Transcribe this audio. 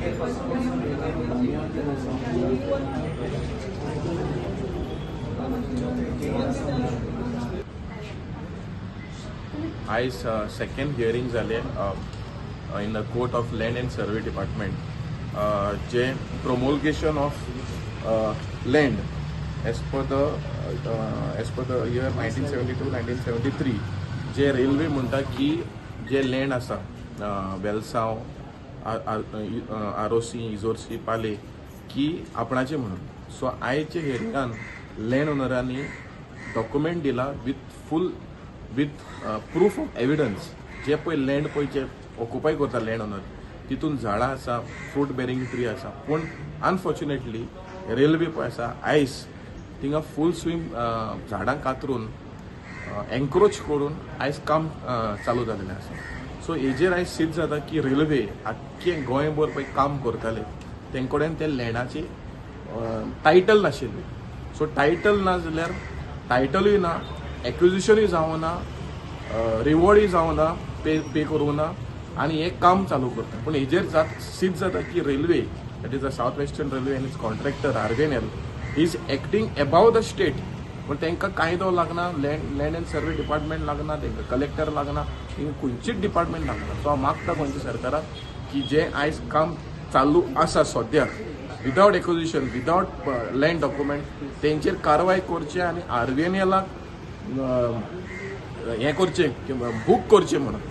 आयज second hearing जाले in the court of land and survey department जे promulgation of land as per the year 1972-1973 जे railway म्हणटा की जे लँड आसा वेलसांव आरोसी इजोर्सी पाले की आपणाचे म्हणून. सो आयचे हियरिंगान लँड ओनरांनी डॉक्युमेंट दिला विथ प्रूफ ऑफ एविडन्स जे पळय लँड पळय जे ऑक्युपाय करता लँड ओनर तितून झाडां आसा, फ्रूट बेरिंग ट्री आसा, पूण अनफॉर्च्युनेटली रेल्वे पळय आसा आयज थिंगा फूल स्वीम झाडां कातरून एनक्रोच करून आयज काम चालू जाल्लें आसा. सो हेजेर आयज सिद्ध जाता की रेल्वे आख्खें गोंयभर पळय काम करताले तेंकडेन ते लँडाची टायटल नाशिल्ली. सो टायटल ना जाल्यार टायटलूय ना, एक्विजिशनूय जावना, रिवॉर्डूय जावना, पे करूं ना आनी हें काम चालू करता. पूण हेजेर सिद्ध जाता की railway that is the south western railway and its contractor RVNL is acting above the state. पूण तांकां कायदो लागना, लँड एंड सर्वे डिपार्टमेंट लागना, तांकां कलेक्टर लागना, तांकां खंयचीच डिपार्टमेंट लागना. सो हांव मागता गोंयच्या सरकाराक की जे आयज काम चालू आसा सद्याक without acquisition, without land document तेंचेर कारवाय करचे आनी आरव्हीएनएलाक हें करचें, बूक करचें म्हणून.